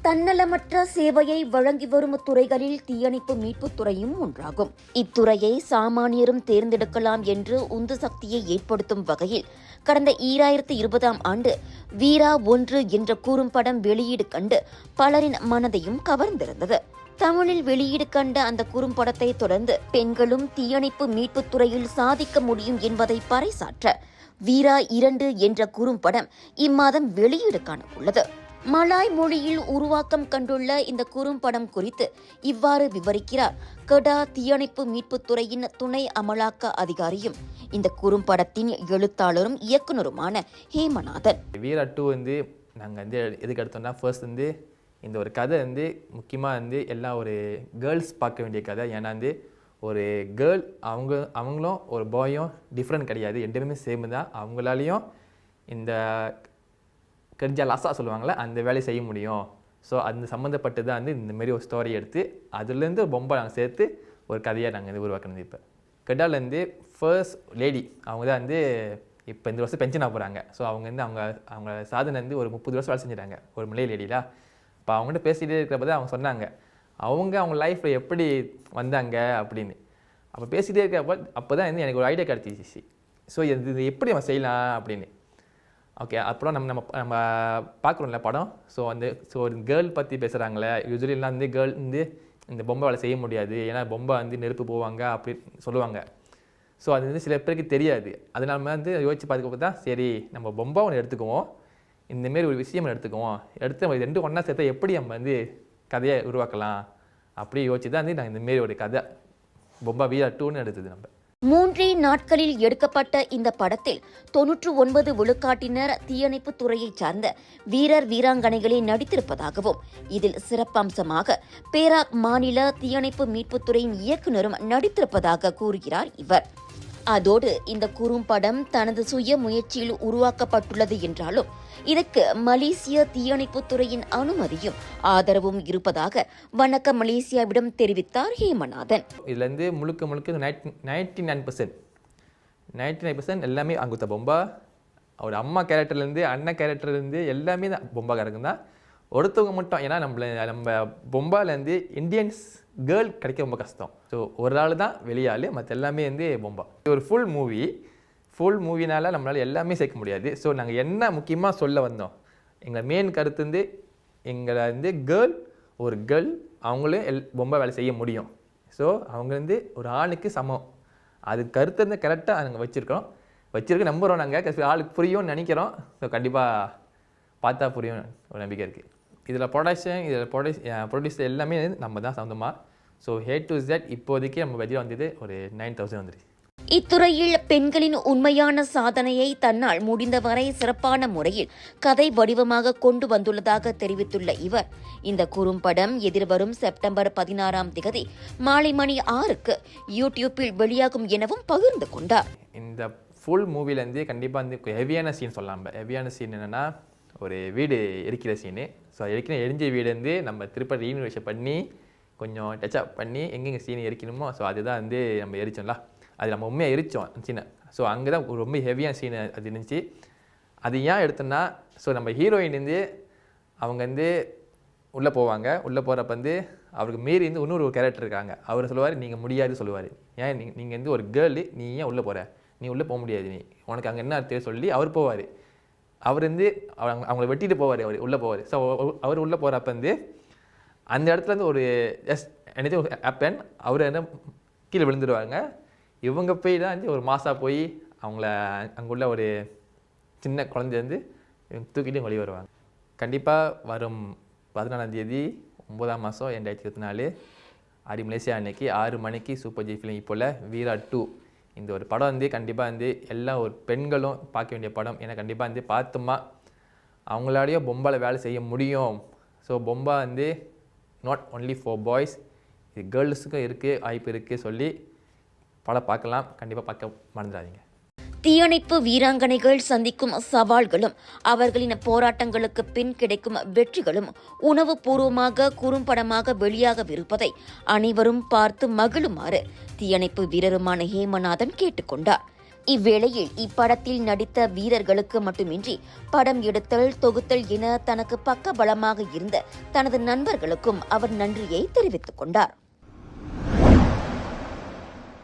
தன்னலமற்ற சேவையை வழங்கி வரும் துறைகளில் தீயணைப்பு மீட்புத் துறையும் ஒன்றாகும். இத்துறையை சாமானியரும் தேர்ந்தெடுக்கலாம் என்று உந்து சக்தியை ஏற்படுத்தும் வகையில் கடந்த 2020ஆம் ஆண்டு வீரா 1 என்ற குறும்படம் வெளியீடு கண்டு பலரின் மனதையும் கவர்ந்திருந்தது. தமிழில் வெளியீடு கண்ட அந்த குறும்படத்தை தொடர்ந்து பெண்களும் தீயணைப்பு மீட்புத் துறையில் சாதிக்க முடியும் என்பதை பறைசாற்ற வீரா 2 என்ற குறும்படம் இம்மாதம் வெளியீடு காண உள்ளது. மலாய் மொழியில் உருவாக்கம் கண்டுள்ள இந்த குறும்படம் குறித்து இவ்வாறு விவரிக்கிறார் கடா தீயணைப்பு மீட்புத் துறையின் துணை அமலாக்க அதிகாரியும் இந்த குறும்படத்தின் எழுத்தாளரும் இயக்குனருமான ஹேமநாதன். வீரா 2 நாங்கள் எதுக்கு எடுத்தோம்னா, ஃபர்ஸ்ட் இந்த ஒரு கதை முக்கியமாக எல்லாம் ஒரு கேர்ள்ஸ் பார்க்க வேண்டிய கதை. ஏன்னா ஒரு கேர்ள் அவங்களும் ஒரு பாயும் டிஃப்ரெண்ட் கிடையாது, ரெண்டுமே சேம் தான். அவங்களாலையும் இந்த கர்ஜா லாஸா சொல்லுவாங்களே, அந்த வேலையை செய்ய முடியும். ஸோ அந்த சம்மந்தப்பட்டு தான் இந்தமாரி ஒரு ஸ்டோரி எடுத்து அதுலேருந்து பொம்பை நாங்கள் சேர்த்து ஒரு கதையாக நாங்கள் உருவாக்கணும். இப்போ கெடாலேருந்து ஃபர்ஸ்ட் லேடி அவங்க தான் இப்போ இந்த வருஷம் பென்ஷன் ஆக போகிறாங்க. ஸோ அவங்க சாதனை ஒரு 30 வருஷம் வேலை செஞ்சுட்டாங்க, ஒரு மலை லேடியில். இப்போ அவங்ககிட்ட பேசிகிட்டே இருக்கிறப்ப தான் அவங்க சொன்னாங்க அவங்க லைஃப்பில் எப்படி வந்தாங்க அப்படின்னு. அப்போ பேசிகிட்டே இருக்கிறப்ப அப்போ தான் எனக்கு ஒரு ஐடியா கிடச்சிச்சு. ஸோ இது எப்படி நம்ம செய்யலாம் அப்படின்னு. ஓகே, அப்புறம் நம்ம பார்க்குறோம்ல படம். ஸோ ஒரு கேர்ள் பற்றி பேசுகிறாங்களே, யூஸ்வலிலாம் கேர்ள் இந்த பொம்பை வேலை செய்ய முடியாது, ஏன்னா பொம்பை நெருப்பு போவாங்க அப்படி சொல்லுவாங்க. ஸோ அது சில பேருக்கு தெரியாது. அது நம்ம யோசிச்சு பார்த்துக்கப்போ தான் சரி நம்ம பொம்பை ஒன்று எடுத்துக்குவோம், இந்தமாரி ஒரு விஷயம் எடுத்துக்குவோம், எடுத்து நம்ம 2 ஒன்றா சேர்த்தா எப்படி நம்ம கதையை உருவாக்கலாம் அப்படி யோசிச்சு தான் நாங்கள் இந்தமாரி ஒரு கதை பொம்பா வீரா 2 எடுத்தது. நம்ம 3 நாட்களில் எடுக்கப்பட்ட இந்த படத்தில் 99 விழுக்காட்டினர் தீயணைப்பு துறையைச் சார்ந்த வீரர் வீராங்கனைகளே நடித்திருப்பதாகவும் இதில் சிறப்பம்சமாக பேராக் மாநில தீயணைப்பு மீட்புத்துறையின் இயக்குநரும் நடித்திருப்பதாக கூறுகிறார் இவர். அதோடு இந்த குறும்படம் தனது சுய முயற்சியில் உருவாக்கப்பட்டுள்ளது என்றாலும் இதற்கு மலேசிய தீயணைப்பு துறையின் அனுமதியும் ஆதரவும் இருப்பதாக வணக்க மலேசியாவிடம் தெரிவித்தார் ஹேமநாதன். இதுல முழுக்க 99% எல்லாமே அங்குத்த பொம்பா. அவர் அம்மா கேரக்டர்லேருந்து அண்ணன் கேரக்டர்லேருந்து எல்லாமே தான் பொம்பா கேரக்டர் தான். ஒருத்தவங்க மட்டும், ஏன்னா நம்ம பொம்பாலேருந்து இந்தியன்ஸ் கேர்ள் கிடைக்க ரொம்ப கஷ்டம். ஸோ ஒரு ஆள் தான் வெளியாள், மற்ற எல்லாமே பொம்பா. ஒரு ஃபுல் மூவினால் நம்மளால் எல்லாமே சேர்க்க முடியாது. ஸோ நாங்கள் என்ன முக்கியமாக சொல்ல வந்தோம், எங்கள் மெயின் கருத்து எங்களை ஒரு கேர்ள் அவங்களும் பொம்பை வேலை செய்ய முடியும். ஸோ அவங்க ஒரு ஆணுக்கு சமம். அது கருத்து கரெக்டாக நாங்கள் வச்சுருக்க நம்புகிறோம். நாங்கள் ஆளுக்கு புரியும்னு நினைக்கிறோம். ஸோ கண்டிப்பாக பார்த்தா புரியும் ஒரு நம்பிக்கை இருக்குது. இதில் ப்ரொடியூசர் எல்லாமே நம்ம தான் சொந்தமாக. ஸோ A to Z இப்போதைக்கு நம்ம பட்ஜெட் ஒரு 9,000 வந்துடுச்சு. இத்துறையில் பெண்களின் உண்மையான சாதனையை தன்னால் முடிந்தவரை சிறப்பான முறையில் கதை வடிவமாக கொண்டு வந்துள்ளதாக தெரிவித்துள்ள இவர் இந்த குறும்படம் எதிர்வரும் செப்டம்பர் 16ஆம் தேதி மாலை மணி 6க்கு யூடியூப்பில் வெளியாகும் எனவும் பகிர்ந்து கொண்டார். இந்த ஃபுல் மூவிலேருந்து கண்டிப்பாக ஹெவியான சீன் சொல்லலாம். ஹெவியான சீன் என்னென்னா, ஒரு வீடு எரிக்கிற சீனு. ஸோ எரிஞ்ச வீடு நம்ம திருப்பதி ரீனிவேஷன் பண்ணி கொஞ்சம் டச்சப் பண்ணி எங்கெங்கே சீன் எரிக்கணுமோ ஸோ அதுதான் நம்ம எரிச்சோம்ல. அது நம்ம உண்மையாக எரித்தோம் சீனை. ஸோ அங்கே தான் ரொம்ப ஹெவியான சீனை அது இருந்துச்சு. அது ஏன் எடுத்தோன்னா, ஸோ நம்ம ஹீரோயின் அவங்க உள்ளே போவாங்க. உள்ளே போகிறப்ப அவருக்கு மீறி இன்னொரு கேரக்டர் இருக்காங்க. அவர் சொல்லுவார் நீங்கள் முடியாது சொல்லுவார். ஏன் நீங்கள் ஒரு கேர்ளு, நீ ஏன் உள்ளே போகிற, நீ உள்ளே போக முடியாது, நீ உனக்கு அங்கே என்ன அர்த்தம் சொல்லி அவர் போவார். அவர் அவங்கள வெட்டிட்டு போவார், அவர் உள்ளே போவார். ஸோ அவர் உள்ளே போகிறப்ப அந்த இடத்துல ஒரு எனக்கு ஹேப்பன், அவர் கீழே விழுந்துருவாங்க. இவங்க போய் தான் ஒரு மாதம் போய் அவங்கள அங்குள்ள ஒரு சின்ன குழந்தை இவங்க தூக்கிட்டு வெளியே வருவாங்க. கண்டிப்பாக வரும் 14ஆம் தேதி 9ஆம் மாதம் 2024 ஆடி மலேசியா அன்னைக்கு 6 மணிக்கு சூப்பர் ஜி ஃபிலிம் இப்போல வீரா 2 இந்த ஒரு படம் கண்டிப்பாக எல்லா ஒரு பெண்களும் பார்க்க வேண்டிய படம். ஏன்னா கண்டிப்பாக பார்த்துமா அவங்களாலேயும் பொம்பாவில் வேலை செய்ய முடியும். ஸோ பொம்பா நாட் ஒன்லி ஃபார் பாய்ஸ், இது கேர்ள்ஸுக்கும் இருக்குது, வாய்ப்பு இருக்குது சொல்லி படம் பார்க்கலாம். கண்டிப்பாக பார்க்க மறந்துடாதீங்க. தீயணைப்பு வீராங்கனைகள் சந்திக்கும் சவால்களும் அவர்களின் போராட்டங்களுக்கு பின் கிடைக்கும் வெற்றிகளும் உணவுபூர்வமாக குறும்படமாக வெளியாகவிருப்பதை அனைவரும் பார்த்து மகிழுமாறு தீயணைப்பு வீரருமான ஹேமநாதன் கேட்டுக்கொண்டார். இவ்வேளையில் இப்படத்தில் நடித்த வீரர்களுக்கு மட்டுமின்றி படம் எடுத்தல் தொகுத்தல் என தனக்கு பக்க பலமாக இருந்த தனது நண்பர்களுக்கும் அவர் நன்றியை தெரிவித்துக் கொண்டார்.